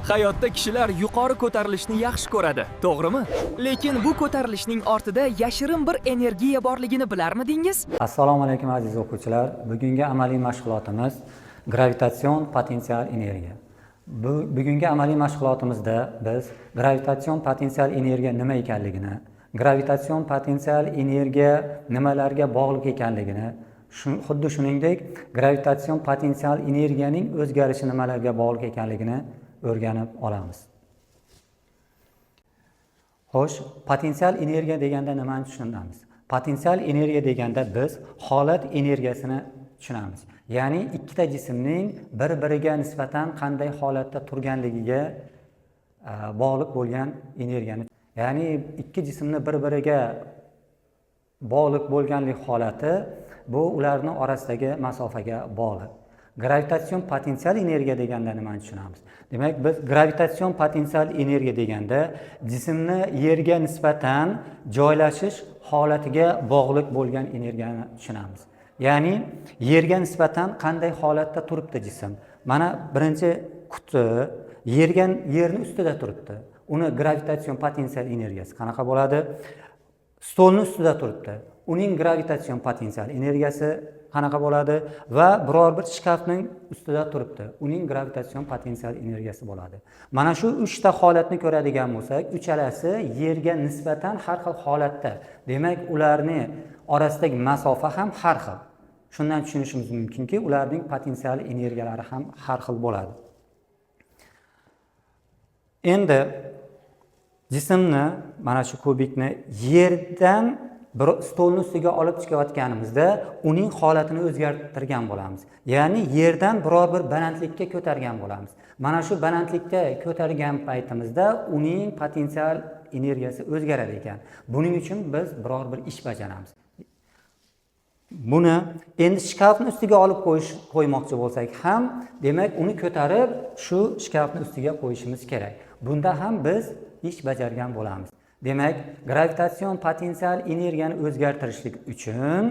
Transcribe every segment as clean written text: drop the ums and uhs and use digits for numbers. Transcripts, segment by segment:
Hayotda kishilar yuqori ko'tarilishni yaxshi ko'radi, to'g'rimi? Lekin bu ko'tarilishning ortida yashirin bir energiya borligini bilarmidingiz? Assalomu alaykum aziz o'quvchilar. Bugungi amaliy mashg'ulotimiz gravitatsion potensial energiya. Bugungi amaliy mashg'ulotimizda biz gravitatsion potensial energiya nima ekanligini, gravitatsion potensial energiya nimalarga bog'liq ekanligini, xuddi shuningdek gravitatsion potensial energiyaning o'zgarishi nimalarga bog'liq ekanligini o'rganib olamiz. Xo'sh, potensial energiya deganda nimani tushunamiz? Potensial energiya deganda biz holat energiyasini tushunamiz. Ya'ni ikkita jismning bir-biriga nisbatan qanday holatda turganligiga bog'liq bo'lgan energiyani. Ya'ni ikki jismni bir-biriga bog'liq bo'lganlik holati bu ularning orasidagi masofaga bog'liq. Gravitatsion potensial energiya deganda nimani tushunamiz? Demak, biz gravitatsion potensial energiya deganda jismni yerga nisbatan joylashish holatiga bog'liq bo'lgan energiyani tushunamiz. Ya'ni yerga nisbatan qanday holatda turibdi jism? Mana birinchi quti yerning ustida turibdi. Uni gravitatsion potensial energiyasi qanaqa bo'ladi? Stolning ustida turibdi. Uning gravitatsion potensial energiyasi qanaqa bo'ladi? Va biror bir shkafning ustida turibdi. Uning gravitatsion potensial energiyasi bo'ladi. Mana shu 3 ta holatni ko'radigan bo'lsak, uchalasi yerga nisbatan har xil holatda. Demak, ularning orasidagi masofa ham har xil. Shundan tushunishimiz mumkinki, ularning potensial energiyalari ham har xil bo'ladi. Endi jismni, mana shu kubikni yerdan bir stolning ustiga olib chiqayotganimizda uning holatini o'zgartirgan bo'lamiz. Ya'ni yerdan biror bir balandlikka ko'targan bo'lamiz. Mana shu balandlikka ko'targan paytimizda uning potensial energiyasi o'zgaradi ekan. Buning uchun biz biror bir ish bajaramiz. Buni endi shkafni ustiga olib qo'ymoqchi bo'lsak ham, demak uni ko'tarib shu shkafni ustiga qo'yishimiz kerak. Bunda ham biz ish bajargan bo'lamiz. Demak, gravitatsion potensial energiyani o'zgartirishlik uchun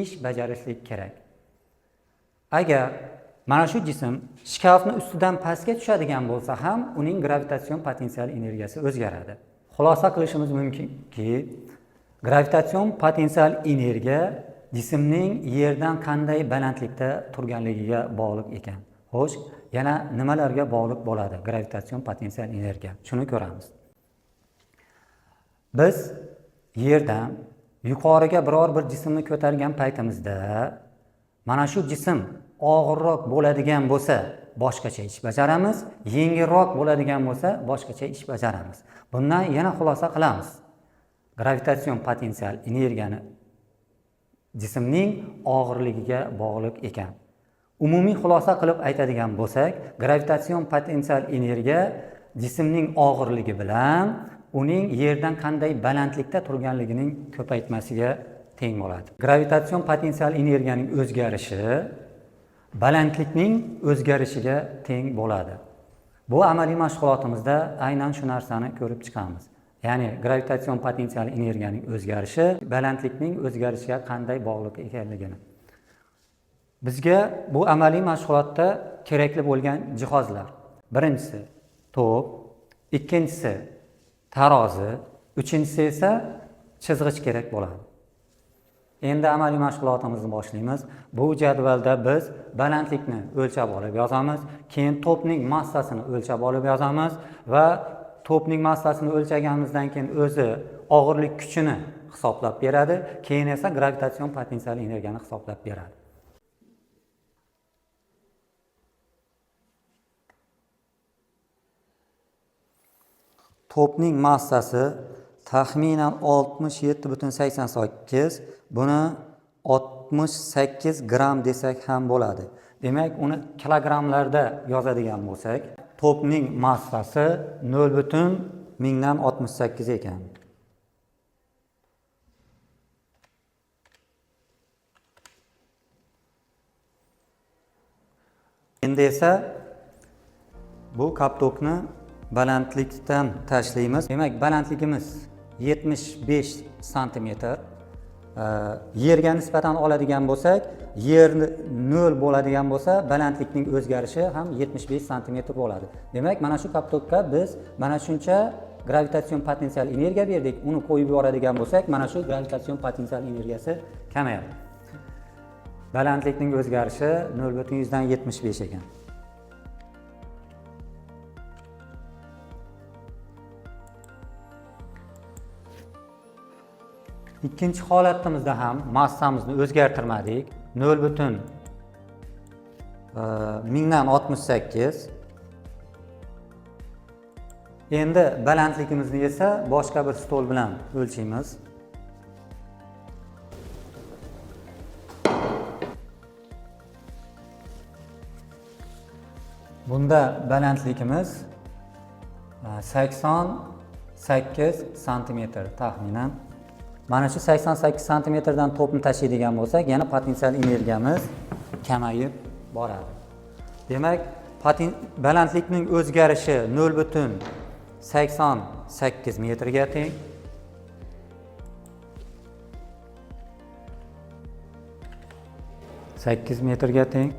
ish bajarishlik kerak. Agar mana shu jism shkafni ustidan pastga tushadigan bo'lsa ham, uning gravitatsion potensial energiyasi o'zgaradi. Xulosa qilishimiz mumkinki, gravitatsion potensial energiya jismning yerdan qanday balandlikda turganligiga bog'liq ekan. Xo'sh, yana nimalarga bog'liq bo'ladi gravitatsion potensial energiya? Shuni ko'ramiz. Biz yerdan yuqoriga biror bir jismni ko'targan paytimizda mana shu jism og'irroq bo'ladigan bo'lsa boshqacha ish bajaramiz, yengilroq bo'ladigan bo'lsa boshqacha ish bajaramiz. Bundan yana xulosa qilamiz. Gravitatsion potensial energiyani jismning og'irligiga bog'liq ekan. Umumiy xulosa qilib aytadigan bo'lsak, gravitatsion potensial energiya jismning og'irligi bilan uning yerdan qanday balandlikda turganligining ko'paytmasiga teng bo'ladi. Gravitatsion potensial energiyaning o'zgarishi balandlikning o'zgarishiga teng bo'ladi. Bu amaliy mashg'ulotimizda aynan shu narsani ko'rib chiqamiz. Ya'ni gravitatsion potensial energiyaning o'zgarishi balandlikning o'zgarishiga qanday bog'liq ekanligini. Bizga bu amaliy mashg'ulotda kerakli bo'lgan jihozlar. Birinchisi to'p, ikkinchisi tarozi, uchinchisi esa chizg'ich kerak bo'ladi. Endi amaliy mashg'ulotimizni boshlaymiz. Bu jadvalda biz balandlikni o'lchab olib yozamiz, keyin to'pning massasini o'lchab olib yozamiz va to'pning massasini o'lchaganimizdan keyin o'zi og'irlik kuchini hisoblab beradi, keyin esa gravitatsion potensial energiyani hisoblab beradi. To'pning massasi taxminan 67,88, buni 68 gram desak ham bo'ladi. Demak, uni kilogramlarda yozadigan bo'lsak, to'pning massasi 0,1068 ekan. Endi esa bu kaptokni balandlikdan tashlaymiz. Demak, balandligimiz 75 sm. yerga nisbatan oladigan bo'lsak, yer 0 bo'ladigan bo'lsa, balandlikning o'zgarishi ham 75 sm bo'ladi. Demak, mana shu kaptokka biz mana shuncha gravitatsion potensial energiya berdik. Uni qo'yib yuboradigan bo'lsak, mana shu gravitatsion potensial energiyasi kamayadi. Balandlikning o'zgarishi 0,75 ekan. Ikkinchi holatimizda ham massamizni o'zgartirmadik. 0,1068. Endi balandligimizni esa boshqa bir stol bilan o'lchaymiz. Bunda balandligimiz 88 sm taxminan. Mana shu 88 sm dan to'pni tashlaydigan bo'lsak, yana potensial energiyamiz kamayib boradi. Demak, balandlikning o'zgarishi 0,88 metrga teng. metrga teng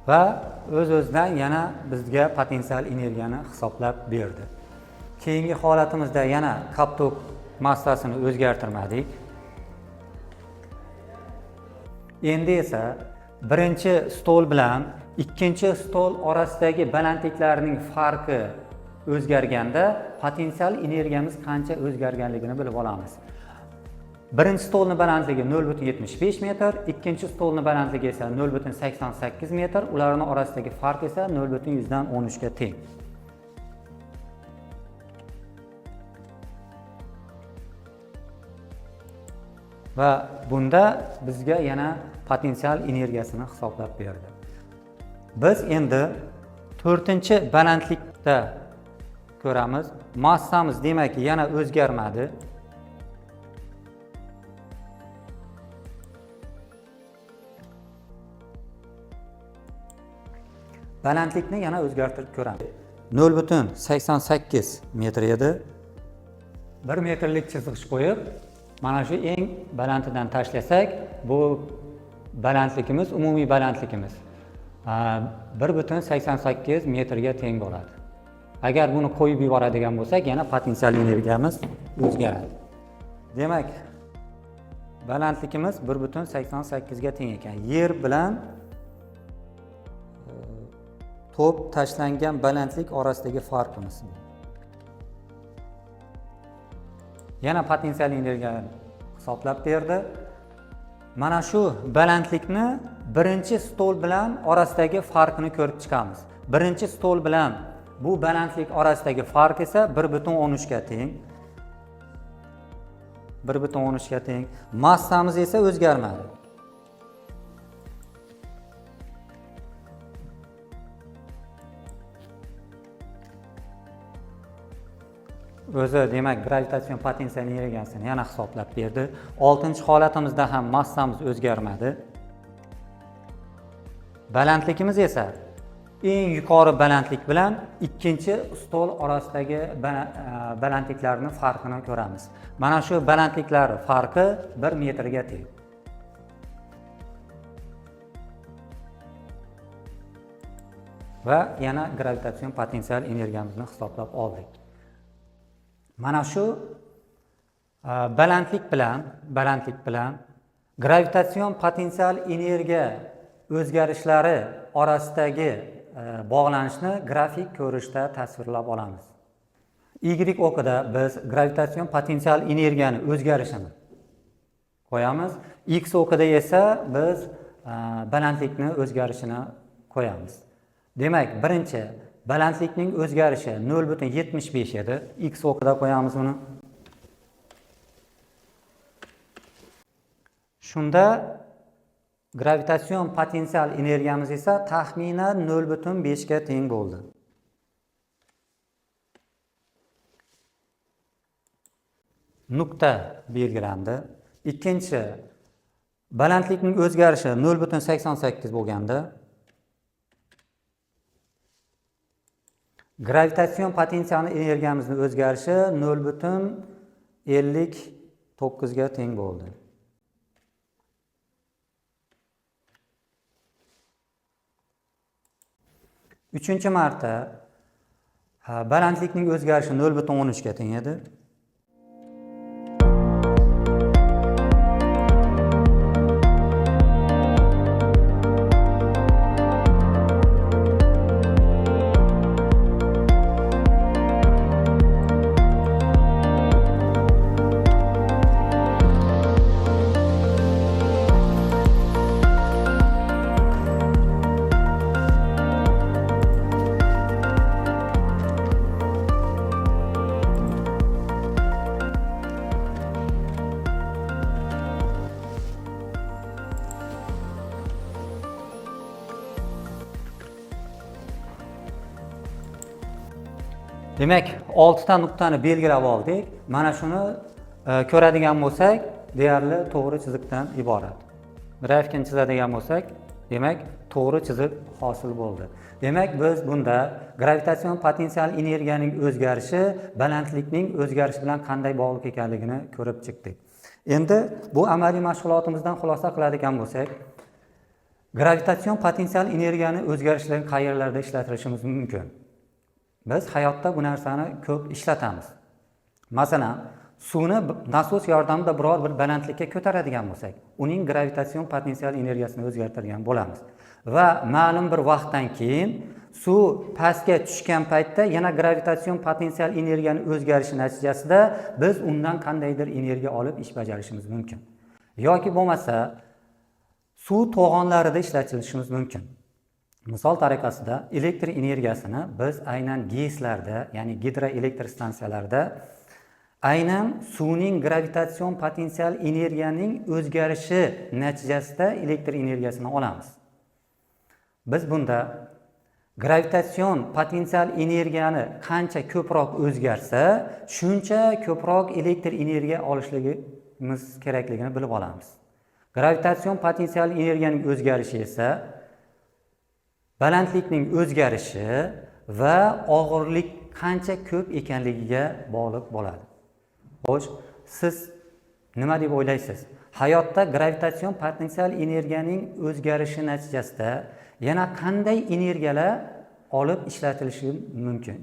va o'z-o'zidan yana bizga potensial energiyani hisoblab berdi. Keyingi holatimizda yana kaptok massasini o'zgartirmadik. Endi esa birinchi stol bilan ikkinchi stol orasidagi balandliklarning farqi o'zgarganda potensial energiyamiz qancha o'zgarganligini bilib olamiz. Birinchi stolning balandligi 0,75 metr, ikkinchi stolning balandligi esa 0,88 metr, ularning orasidagi farq esa 0,113 ga teng. Va bunda bizga yana potensial energiyasini hisoblab berdi. Biz endi 4-chi balandlikda ko'ramiz. Massamiz demak yana o'zgarmadi. Balandlikni yana o'zgartirib ko'ramiz. 0,88 metr edi. 1 metrlik chiziq qo'yib, mana shu eng balandidan tashlasak, bu balandligimiz, umumiy balandligimiz 1,88 metrga teng bo'ladi. Agar buni qo'yib yuboradigan bo'lsak, yana potensial energiyamiz o'zgaradi. Demak, balandligimiz 1,88 ga teng ekan. Yer bilan to'p tashlangan balandlik orasidagi farqimiz. Yana potensial energiyani hisoblab berdi. Mana shu balandlikni birinchi stol bilan orasidagi farqini ko'rib chiqamiz. Birinchi stol bilan bu balandlik orasidagi farq esa 1,13 ga teng. 1,13 ga teng. Massamiz esa o'zgarmadi. O'zi demak gravitatsion potensial energiyasini yana hisoblab berdi. 6-chi holatimizda ham massamiz o'zgarmadi. Balandligimiz esa eng yuqori balandlik bilan ikkinchi stol orasidagi balandliklarning farqini ko'ramiz. Mana shu balandliklar farqi 1 metrga teng. Va yana gravitatsion potensial energiyamizni hisoblab oldik. Mana shu balandlik bilan gravitatsion potensial energiya o'zgarishlari orasidagi bog'lanishni grafik ko'rishda tasvirlab olamiz. Y o'qida biz gravitatsion potensial energiyani o'zgarishini qo'yamiz. X o'qida esa biz balandlikni o'zgarishini qo'yamiz. Demak, birinchi balandlikning o'zgarishi 0,75 edi. X o'qida qo'yamiz uni. Shunda gravitatsion potensial energiyamiz esa taxminan 0,5 ga teng bo'ldi. Nuqta belgilandi. Ikkinchi balandlikning o'zgarishi 0,88 bo'lganda gravitatsion potensial energiyamizning o'zgarishi 0,59 ga teng bo'ldi. Uchinchi marta balandlikning o'zgarishi 0,13 ga teng edi. Demak, 6 ta nuqtani belgilab oldik. Mana shuni ko'radigan bo'lsak, deyarli to'g'ri chiziqdan iborat. Grafikani chizadigan bo'lsak, demak, to'g'ri chiziq hosil bo'ldi. Demak, biz bunda gravitatsion potensial energiyaning o'zgarishi balandlikning o'zgarishi bilan qanday bog'liq ekanligini ko'rib chiqdik. Endi bu amaliy mashg'ulotimizdan xulosa qiladigan bo'lsak, gravitatsion potensial energiyani o'zgarishlari qayerlarda ishlatishimiz mumkin? Biz hayotda bu narsani ko'p ishlatamiz. Masalan, suvni nasos yordamida biror bir balandlikka ko'taradigan bo'lsak, uning gravitatsion potensial energiyasini o'zgartirgan bo'lamiz. Va ma'lum bir vaqtdan keyin suv pastga tushgan paytda yana gravitatsion potensial energiyani o'zgarishi natijasida biz undan qandaydir energiya olib ish bajarishimiz mumkin. Yoki bo'lmasa, suv to'g'onlarida ishlatishimiz mumkin. Misol tariqasida elektr energiyasini biz aynan GESlarda, ya'ni gidroelektr stansiyalarda aynan suvning gravitatsion potensial energiyaning o'zgarishi natijasida elektr energiyasini olamiz. Biz bunda gravitatsion potensial energiyani qancha ko'proq o'zgarsa, shuncha ko'proq elektr energiya olishligimiz kerakligini bilib olamiz. Gravitatsion potensial energiyaning o'zgarishi esa balandlikning o'zgarishi va og'irlik qancha ko'p ekanligiga bog'liq bo'ladi. Xo'sh, siz nima deb o'ylaysiz? Hayotda gravitatsion potensial energiyaning o'zgarishi natijasida yana qanday energiyalar olib ishlatilishi mumkin?